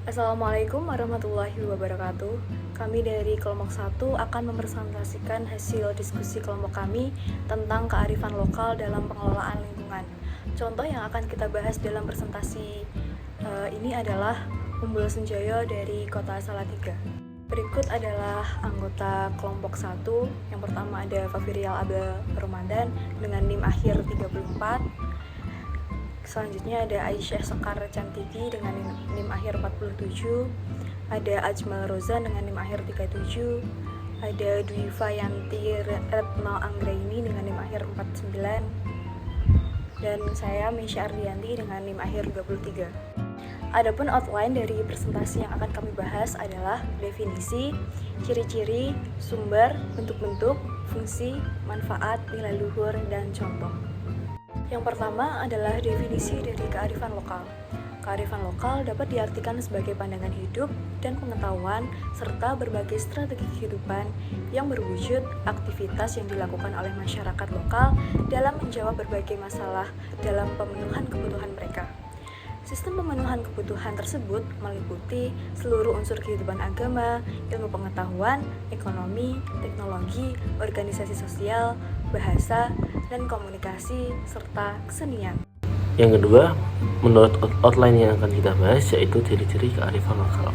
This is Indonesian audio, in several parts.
Assalamualaikum warahmatullahi wabarakatuh. Kami dari kelompok 1 akan mempresentasikan hasil diskusi kelompok kami tentang kearifan lokal dalam pengelolaan lingkungan. Contoh yang akan kita bahas dalam presentasi ini adalah Umbul Senjaya dari Kota Salatiga. Berikut adalah anggota kelompok 1. Yang pertama ada Fafirial Abel Ramadan dengan NIM akhir 34. Selanjutnya ada Aisyah Sekar Cantiki dengan NIM akhir 47. Ada Ajmal Rozan dengan NIM akhir 37. Ada Dwi Fayanti Retno Anggraini dengan NIM akhir 49. Dan saya Misha Ardianti dengan NIM akhir 23. Adapun outline dari presentasi yang akan kami bahas adalah definisi, ciri-ciri, sumber, bentuk-bentuk, fungsi, manfaat, nilai luhur, dan contoh. Yang pertama adalah definisi dari kearifan lokal. Kearifan lokal dapat diartikan sebagai pandangan hidup dan pengetahuan serta berbagai strategi kehidupan yang berwujud aktivitas yang dilakukan oleh masyarakat lokal dalam menjawab berbagai masalah dalam pemenuhan kebutuhan mereka. Sistem pemenuhan kebutuhan tersebut meliputi seluruh unsur kehidupan agama, ilmu pengetahuan, ekonomi, teknologi, organisasi sosial, bahasa, dan komunikasi, serta kesenian. Yang kedua, menurut outline yang akan kita bahas yaitu ciri-ciri kearifan lokal.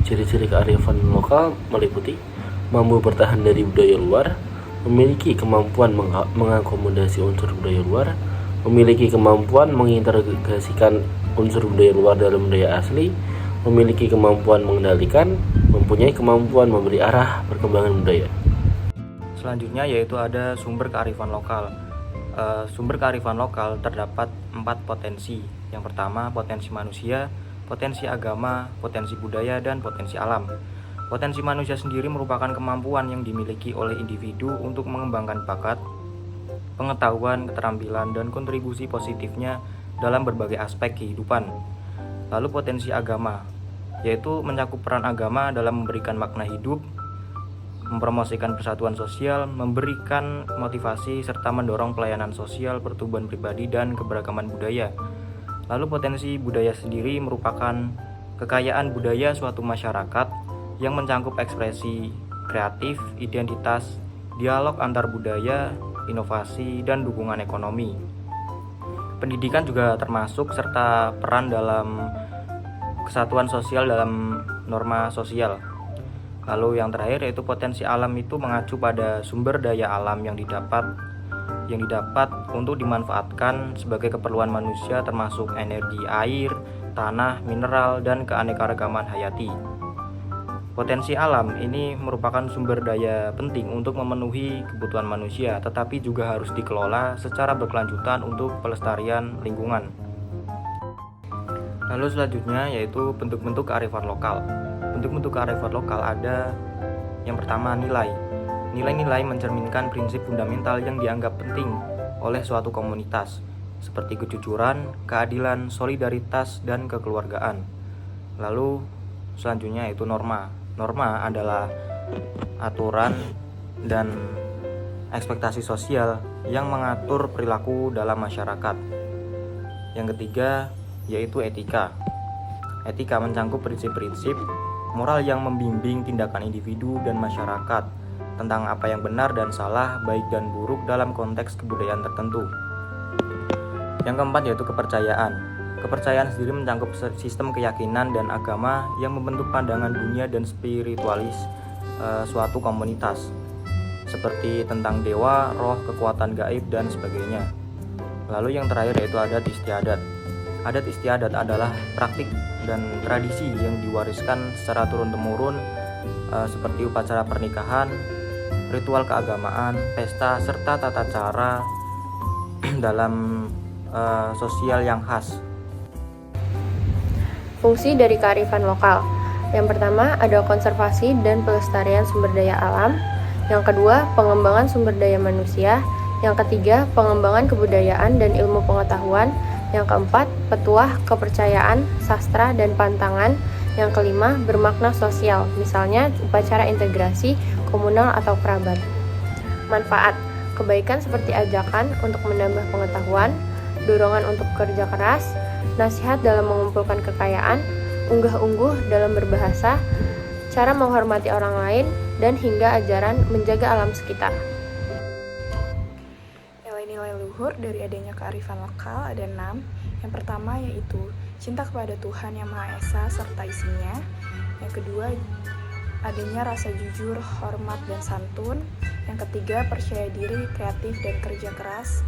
Ciri-ciri kearifan lokal meliputi mampu bertahan dari budaya luar, memiliki kemampuan mengakomodasi unsur budaya luar, memiliki kemampuan mengintegrasikan unsur budaya luar dalam budaya asli, memiliki kemampuan mengendalikan, mempunyai kemampuan memberi arah perkembangan budaya. Selanjutnya yaitu ada sumber kearifan lokal. Sumber kearifan lokal terdapat 4 potensi. Yang pertama, potensi manusia, potensi agama, potensi budaya, dan potensi alam. Potensi manusia sendiri merupakan kemampuan yang dimiliki oleh individu untuk mengembangkan bakat, pengetahuan, keterampilan, dan kontribusi positifnya dalam berbagai aspek kehidupan. Lalu potensi agama, yaitu mencakup peran agama dalam memberikan makna hidup, mempromosikan persatuan sosial, memberikan motivasi, serta mendorong pelayanan sosial, pertumbuhan pribadi, dan keberagaman budaya. Lalu potensi budaya sendiri merupakan kekayaan budaya suatu masyarakat yang mencakup ekspresi kreatif, identitas, dialog antar budaya, inovasi, dan dukungan ekonomi. Pendidikan juga termasuk serta peran dalam kesatuan sosial dalam norma sosial. Lalu yang terakhir yaitu potensi alam itu mengacu pada sumber daya alam yang didapat untuk dimanfaatkan sebagai keperluan manusia termasuk energi air, tanah, mineral, dan keanekaragaman hayati. Potensi alam ini merupakan sumber daya penting untuk memenuhi kebutuhan manusia, tetapi juga harus dikelola secara berkelanjutan untuk pelestarian lingkungan. Lalu selanjutnya yaitu bentuk-bentuk kearifan lokal. Bentuk-bentuk kearifan lokal ada yang pertama nilai. Nilai-nilai mencerminkan prinsip fundamental yang dianggap penting oleh suatu komunitas, seperti kejujuran, keadilan, solidaritas, dan kekeluargaan. Lalu selanjutnya yaitu norma. Norma adalah aturan dan ekspektasi sosial yang mengatur perilaku dalam masyarakat. Yang ketiga yaitu etika. Etika mencakup prinsip-prinsip moral yang membimbing tindakan individu dan masyarakat tentang apa yang benar dan salah, baik dan buruk dalam konteks kebudayaan tertentu. Yang keempat yaitu kepercayaan. Kepercayaan sendiri mencakup sistem keyakinan dan agama yang membentuk pandangan dunia dan spiritualis suatu komunitas, seperti tentang dewa, roh, kekuatan gaib, dan sebagainya. Lalu yang terakhir yaitu adat istiadat. Adat istiadat adalah praktik dan tradisi yang diwariskan secara turun-temurun seperti upacara pernikahan, ritual keagamaan, pesta, serta tata cara dalam sosial yang khas. Fungsi dari kearifan lokal. Yang pertama ada konservasi dan pelestarian sumber daya alam. Yang kedua, pengembangan sumber daya manusia. Yang ketiga, pengembangan kebudayaan dan ilmu pengetahuan. Yang keempat, petuah, kepercayaan, sastra, dan pantangan. Yang kelima, bermakna sosial, misalnya upacara integrasi, komunal, atau kerabat. Manfaat, kebaikan seperti ajakan untuk menambah pengetahuan, dorongan untuk kerja keras, nasihat dalam mengumpulkan kekayaan, unggah-ungguh dalam berbahasa, cara menghormati orang lain, dan hingga ajaran menjaga alam sekitar. Nilai-nilai luhur dari adanya kearifan lokal ada 6. Yang pertama yaitu cinta kepada Tuhan Yang Maha Esa serta isinya. Yang kedua, adanya rasa jujur, hormat, dan santun. Yang ketiga, percaya diri, kreatif, dan kerja keras.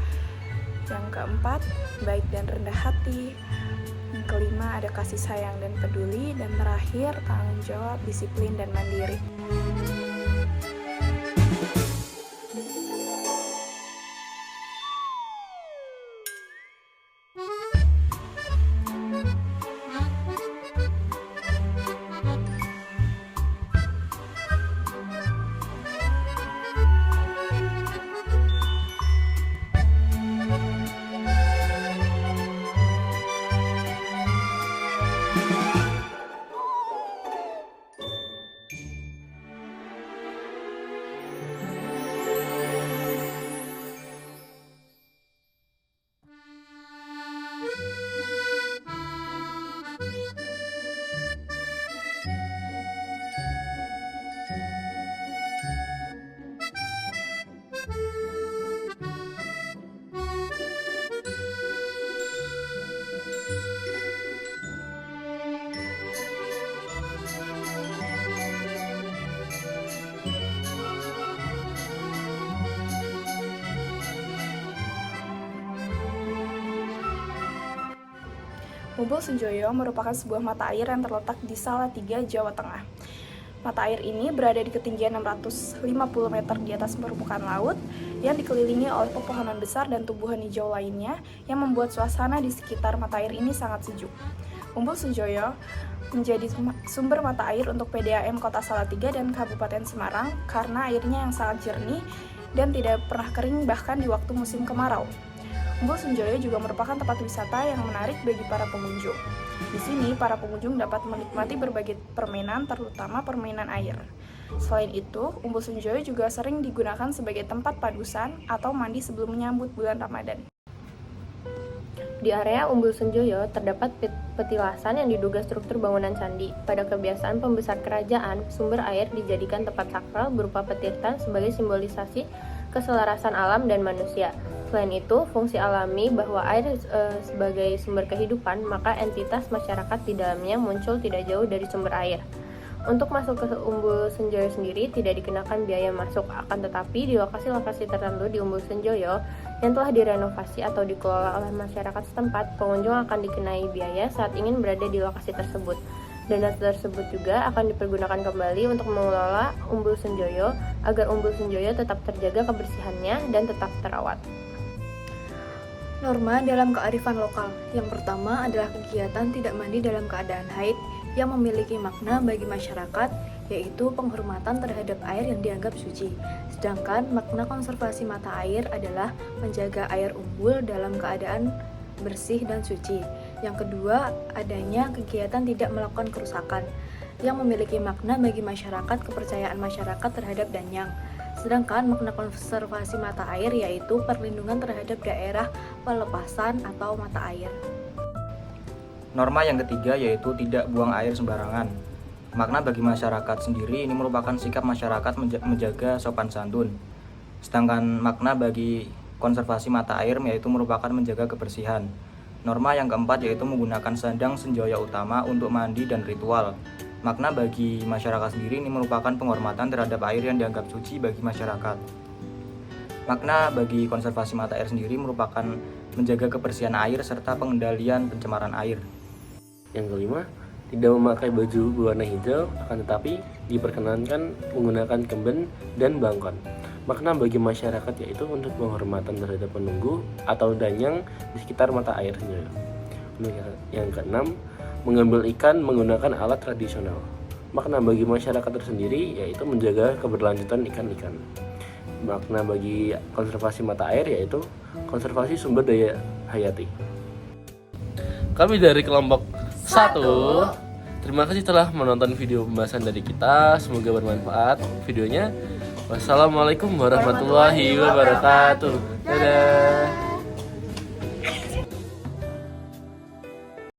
Yang keempat, baik dan rendah hati. Yang kelima, ada kasih sayang dan peduli. Dan terakhir, tanggung jawab, disiplin, dan mandiri. Umbul Sunjoyo merupakan sebuah mata air yang terletak di Salatiga, Jawa Tengah. Mata air ini berada di ketinggian 650 meter di atas permukaan laut, yang dikelilingi oleh pepohonan besar dan tumbuhan hijau lainnya yang membuat suasana di sekitar mata air ini sangat sejuk. Umbul Sunjoyo menjadi sumber mata air untuk PDAM Kota Salatiga dan Kabupaten Semarang karena airnya yang sangat jernih dan tidak pernah kering bahkan di waktu musim kemarau. Umbul Sunjoyo juga merupakan tempat wisata yang menarik bagi para pengunjung. Di sini, para pengunjung dapat menikmati berbagai permainan, terutama permainan air. Selain itu, Umbul Sunjoyo juga sering digunakan sebagai tempat padusan atau mandi sebelum menyambut bulan Ramadan. Di area Umbul Sunjoyo terdapat petilasan yang diduga struktur bangunan candi. Pada kebiasaan pembesar kerajaan, sumber air dijadikan tempat sakral berupa petirtan sebagai simbolisasi keselarasan alam dan manusia. Selain itu, fungsi alami bahwa air sebagai sumber kehidupan, maka entitas masyarakat di dalamnya muncul tidak jauh dari sumber air. Untuk masuk ke Umbul Sunjoyo sendiri tidak dikenakan biaya masuk, akan tetapi di lokasi-lokasi tertentu di Umbul Sunjoyo yang telah direnovasi atau dikelola oleh masyarakat setempat, pengunjung akan dikenai biaya saat ingin berada di lokasi tersebut. Dana tersebut juga akan dipergunakan kembali untuk mengelola Umbul Sunjoyo agar Umbul Sunjoyo tetap terjaga kebersihannya dan tetap terawat. Norma dalam kearifan lokal. Yang pertama adalah kegiatan tidak mandi dalam keadaan haid yang memiliki makna bagi masyarakat, yaitu penghormatan terhadap air yang dianggap suci. Sedangkan makna konservasi mata air adalah menjaga air umbul dalam keadaan bersih dan suci. Yang kedua, adanya kegiatan tidak melakukan kerusakan yang memiliki makna bagi masyarakat, kepercayaan masyarakat terhadap danyang. Sedangkan makna konservasi mata air yaitu perlindungan terhadap daerah pelepasan atau mata air. Norma yang ketiga yaitu tidak buang air sembarangan. Makna bagi masyarakat sendiri ini merupakan sikap masyarakat menjaga sopan santun. Sedangkan makna bagi konservasi mata air yaitu merupakan menjaga kebersihan. Norma yang keempat yaitu menggunakan sandang senjaya utama untuk mandi dan ritual. Makna bagi masyarakat sendiri ini merupakan penghormatan terhadap air yang dianggap suci bagi masyarakat. Makna bagi konservasi mata air sendiri merupakan menjaga kebersihan air serta pengendalian pencemaran air. Yang kelima, tidak memakai baju berwarna hijau, akan tetapi diperkenankan menggunakan kemben dan bangkon. Makna bagi masyarakat yaitu untuk penghormatan terhadap penunggu atau danyang di sekitar mata air. Yang keenam, mengambil ikan menggunakan alat tradisional. Makna bagi masyarakat tersendiri yaitu menjaga keberlanjutan ikan-ikan. Makna bagi konservasi mata air yaitu konservasi sumber daya hayati. Kami dari kelompok 1. Terima kasih telah menonton video pembahasan dari kita. Semoga bermanfaat videonya. Wassalamualaikum warahmatullahi wabarakatuh. Dadah.